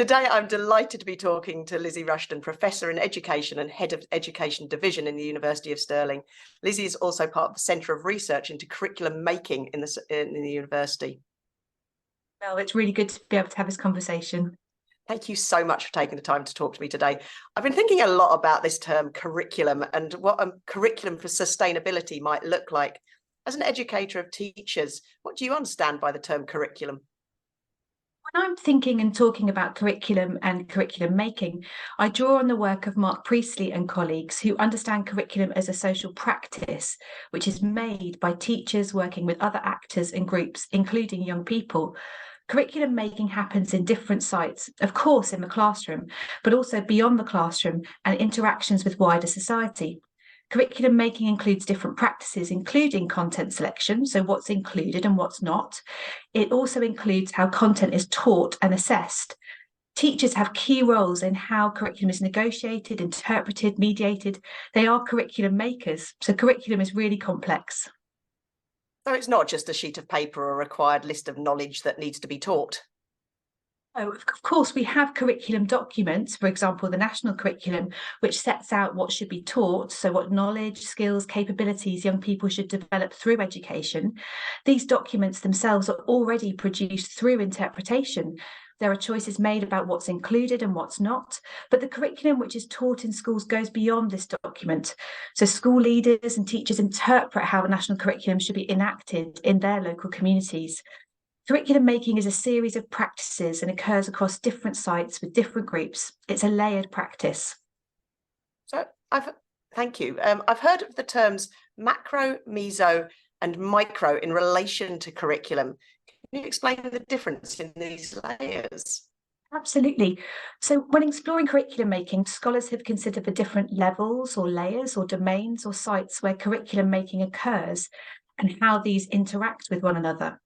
Today, I'm delighted to be talking to Lizzie Rushton, Professor in Education and Head of Education Division in the University of Stirling. Lizzie is also part of the Centre of Research into Curriculum Making in the university. Well, it's really good to be able to have this conversation. Thank you so much for taking the time to talk to me today. I've been thinking a lot about this term curriculum and what a curriculum for sustainability might look like. As an educator of teachers, what do you understand by the term curriculum? When I'm thinking and talking about curriculum and curriculum making, I draw on the work of Mark Priestley and colleagues who understand curriculum as a social practice, which is made by teachers working with other actors and groups, including young people. Curriculum making happens in different sites, of course, in the classroom, but also beyond the classroom and interactions with wider society. Curriculum making includes different practices, including content selection, so what's included and what's not. It also includes how content is taught and assessed. Teachers have key roles in how curriculum is negotiated, interpreted, mediated. They are curriculum makers, so curriculum is really complex. So it's not just a sheet of paper or a required list of knowledge that needs to be taught. Oh, of course, we have curriculum documents, for example, the national curriculum, which sets out what should be taught, so what knowledge, skills, capabilities young people should develop through education. These documents themselves are already produced through interpretation. There are choices made about what's included and what's not, but the curriculum which is taught in schools goes beyond this document. So school leaders and teachers interpret how a national curriculum should be enacted in their local communities. Curriculum making is a series of practices and occurs across different sites with different groups. It's a layered practice. So thank you. I've heard of the terms macro, meso, and micro in relation to curriculum. Can you explain the difference in these layers? Absolutely. So when exploring curriculum making, scholars have considered the different levels or layers or domains or sites where curriculum making occurs and how these interact with one another.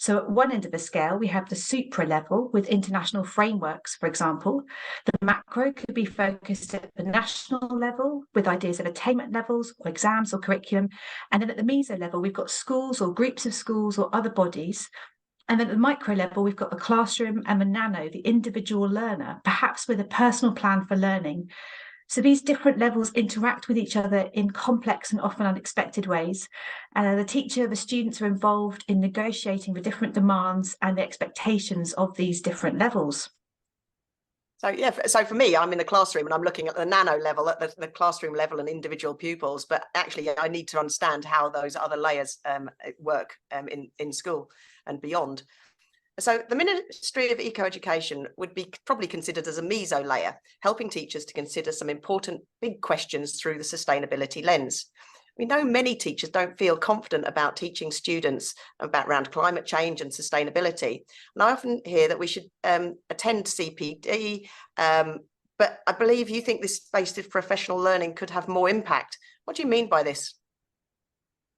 So at one end of the scale, we have the Supra level with international frameworks, for example. The macro could be focused at the national level with ideas of attainment levels or exams or curriculum. And then at the meso level, we've got schools or groups of schools or other bodies. And then at the micro level, we've got the classroom and the nano, the individual learner, perhaps with a personal plan for learning. So these different levels interact with each other in complex and often unexpected ways. The teacher, the students are involved in negotiating the different demands and the expectations of these different levels. So yeah, so for me, I'm in the classroom and I'm looking at the nano level, at the classroom level and individual pupils, but actually I need to understand how those other layers work in school and beyond. So the Ministry of Eco-Education would be probably considered as a meso layer, helping teachers to consider some important big questions through the sustainability lens. We know many teachers don't feel confident about teaching students around climate change and sustainability. And I often hear that we should attend CPD, but I believe you think this space of professional learning could have more impact. What do you mean by this?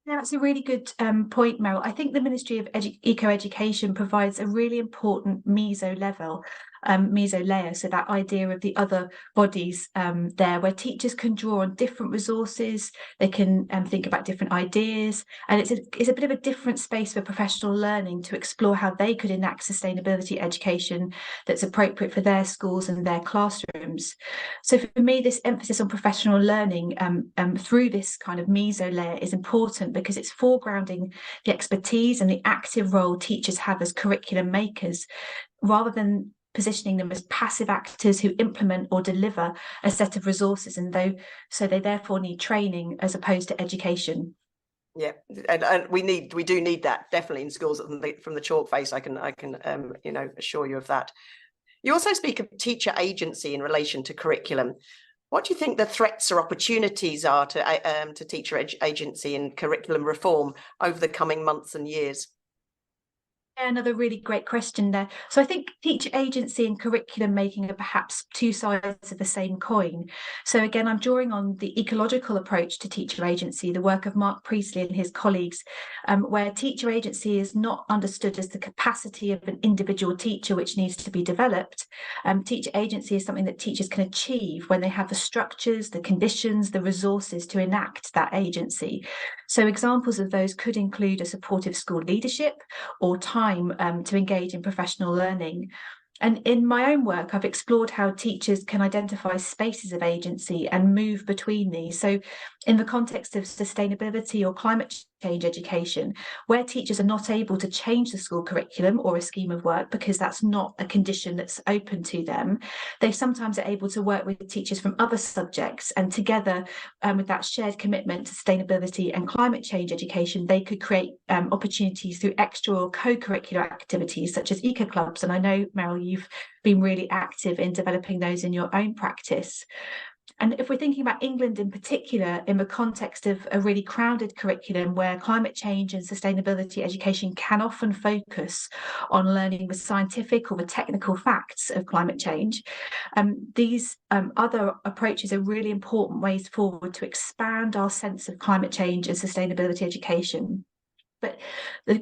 Yeah, that's a really good point, Meryl. I think the Ministry of Eco-Education provides a really important meso layer, so that idea of the other bodies there, where teachers can draw on different resources, they can think about different ideas, and it's a bit of a different space for professional learning to explore how they could enact sustainability education that's appropriate for their schools and their classrooms. So for me, this emphasis on professional learning through this kind of meso layer is important because it's foregrounding the expertise and the active role teachers have as curriculum makers, rather than positioning them as passive actors who implement or deliver a set of resources, so they therefore need training as opposed to education. Yeah, and we do need that definitely in schools from the chalk face. I can assure you of that. You also speak of teacher agency in relation to curriculum. What do you think the threats or opportunities are to teacher agency and curriculum reform over the coming months and years? Yeah, another really great question there. So I think teacher agency and curriculum making are perhaps two sides of the same coin. So again, I'm drawing on the ecological approach to teacher agency, the work of Mark Priestley and his colleagues, where teacher agency is not understood as the capacity of an individual teacher which needs to be developed. Teacher agency is something that teachers can achieve when they have the structures, the conditions, the resources to enact that agency. So examples of those could include a supportive school leadership or time to engage in professional learning. And in my own work, I've explored how teachers can identify spaces of agency and move between these. So in the context of sustainability or climate change education, where teachers are not able to change the school curriculum or a scheme of work because that's not a condition that's open to them, they sometimes are able to work with teachers from other subjects, and together with that shared commitment to sustainability and climate change education, they could create opportunities through extra or co-curricular activities such as eco clubs. And I know, Meryl, you've been really active in developing those in your own practice. And if we're thinking about England in particular, in the context of a really crowded curriculum where climate change and sustainability education can often focus on learning the scientific or the technical facts of climate change, these other approaches are really important ways forward to expand our sense of climate change and sustainability education. But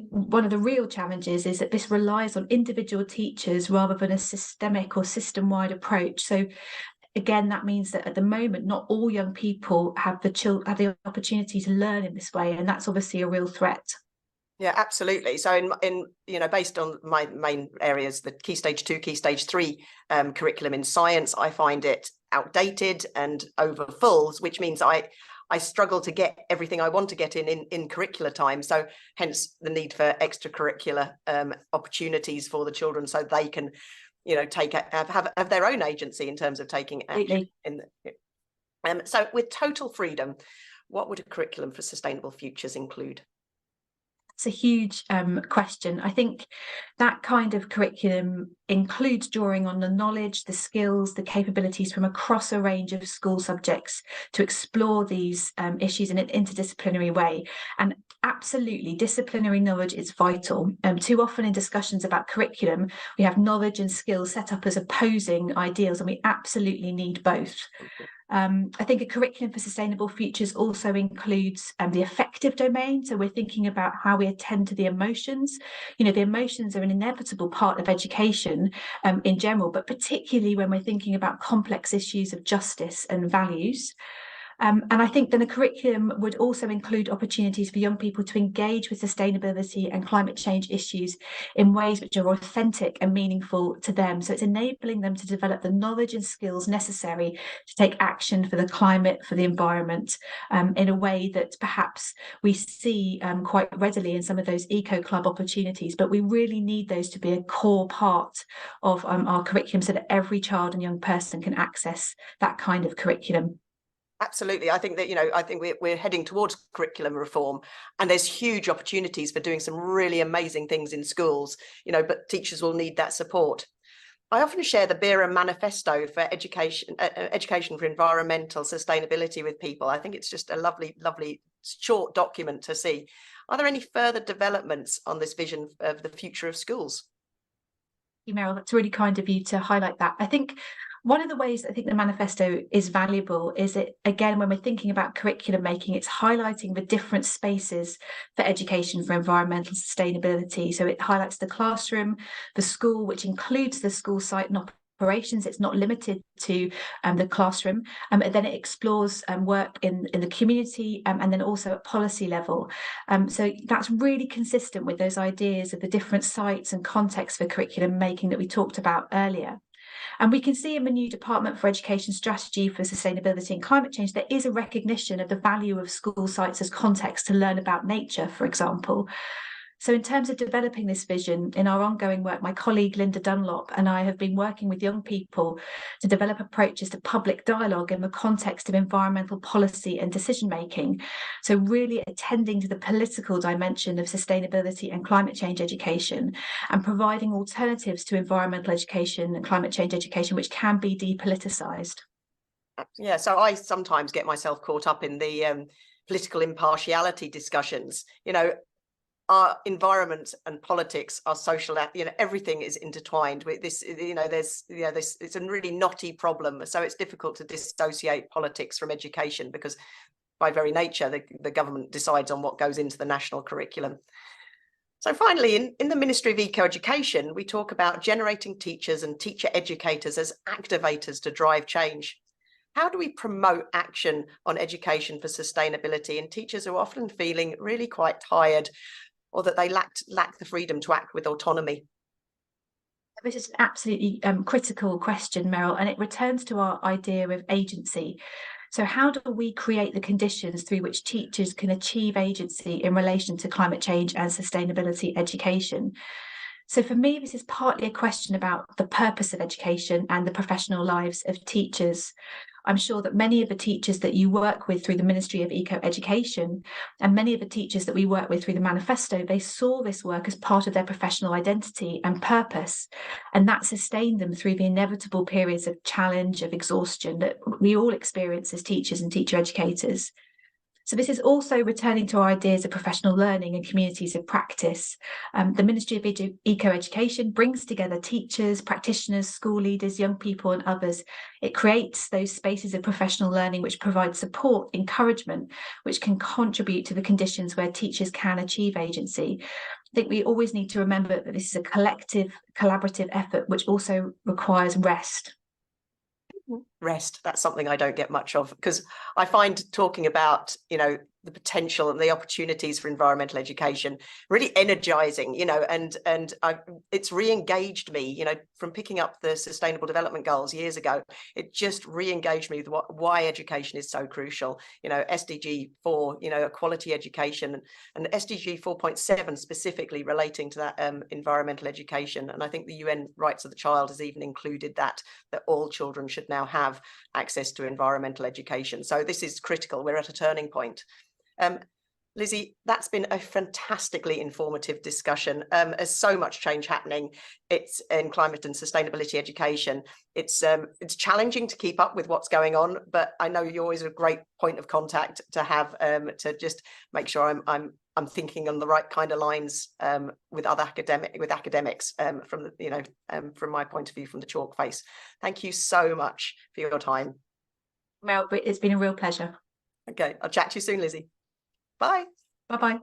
one of the real challenges is that this relies on individual teachers rather than a systemic or system-wide approach. So again, that means that at the moment, not all young people have the opportunity to learn in this way, and that's obviously a real threat. Yeah, absolutely. So in based on my main areas, the Key Stage 2, Key Stage 3 curriculum in science, I find it outdated and over full, which means I struggle to get everything I want to get in curricular time. So hence the need for extracurricular opportunities for the children, so they can, have their own agency in terms of taking action. So with total freedom, what would a curriculum for sustainable futures include? It's a huge question. I think that kind of curriculum includes drawing on the knowledge, the skills, the capabilities from across a range of school subjects to explore these issues in an interdisciplinary way. And absolutely, disciplinary knowledge is vital. Too often in discussions about curriculum, we have knowledge and skills set up as opposing ideals, and we absolutely need both. I think a curriculum for sustainable futures also includes the affective domain. So we're thinking about how we attend to the emotions. The emotions are an inevitable part of education in general, but particularly when we're thinking about complex issues of justice and values. And I think then a curriculum would also include opportunities for young people to engage with sustainability and climate change issues in ways which are authentic and meaningful to them. So it's enabling them to develop the knowledge and skills necessary to take action for the climate, for the environment, in a way that perhaps we see quite readily in some of those eco club opportunities. But we really need those to be a core part of our curriculum so that every child and young person can access that kind of curriculum. Absolutely. I think that, I think we're heading towards curriculum reform, and there's huge opportunities for doing some really amazing things in schools, but teachers will need that support. I often share the BERA Manifesto for education for environmental sustainability with people. I think it's just a lovely, lovely short document to see. Are there any further developments on this vision of the future of schools? Meryl, that's really kind of you to highlight that. I think one of the ways I think the manifesto is valuable is it, again, when we're thinking about curriculum making, it's highlighting the different spaces for education for environmental sustainability. So it highlights the classroom, the school, which includes the school site and operations. It's not limited to the classroom, and then it explores work in the community and then also at policy level. So that's really consistent with those ideas of the different sites and contexts for curriculum making that we talked about earlier. And we can see in the new Department for Education Strategy for Sustainability and Climate Change, there is a recognition of the value of school sites as context to learn about nature, for example. So in terms of developing this vision, in our ongoing work, my colleague Linda Dunlop and I have been working with young people to develop approaches to public dialogue in the context of environmental policy and decision making. So really attending to the political dimension of sustainability and climate change education, and providing alternatives to environmental education and climate change education, which can be depoliticized. Yeah, so I sometimes get myself caught up in the political impartiality discussions. Our environment and politics, our social, everything is intertwined with this. It's a really knotty problem. So it's difficult to dissociate politics from education, because by very nature, the government decides on what goes into the national curriculum. So finally, in the Ministry of Eco-Education, we talk about generating teachers and teacher educators as activators to drive change. How do we promote action on education for sustainability in teachers who are often feeling really quite tired, or that they lack the freedom to act with autonomy? This is an absolutely critical question, Meryl, and it returns to our idea of agency. So how do we create the conditions through which teachers can achieve agency in relation to climate change and sustainability education? So for me, this is partly a question about the purpose of education and the professional lives of teachers. I'm sure that many of the teachers that you work with through the Ministry of Eco-Education and many of the teachers that we work with through the Manifesto, they saw this work as part of their professional identity and purpose, and that sustained them through the inevitable periods of challenge, of exhaustion that we all experience as teachers and teacher educators. So this is also returning to our ideas of professional learning and communities of practice. The Ministry of Eco-Education brings together teachers, practitioners, school leaders, young people and others. It creates those spaces of professional learning which provide support, encouragement, which can contribute to the conditions where teachers can achieve agency. I think we always need to remember that this is a collective, collaborative effort which also requires rest. Rest, that's something I don't get much of, because I find talking about, you know, the potential and the opportunities for environmental education really energizing, you know, and it's re-engaged me, you know, from picking up the Sustainable Development Goals years ago. It just re-engaged me with why education is so crucial. You know, SDG 4, you know, a quality education, and SDG 4.7 specifically relating to that environmental education. And I think the UN Rights of the Child has even included that all children should now have access to environmental education. So this is critical. We're at a turning point. Lizzie, that's been a fantastically informative discussion. There's so much change happening. It's in climate and sustainability education. It's challenging to keep up with what's going on, but I know you're always a great point of contact to have, to just make sure I'm thinking on the right kind of lines with academics from the, you know, from my point of view, from the chalk face. Thank you so much for your time. Mel, it's been a real pleasure. Okay, I'll chat to you soon, Lizzie. Bye. Bye-bye.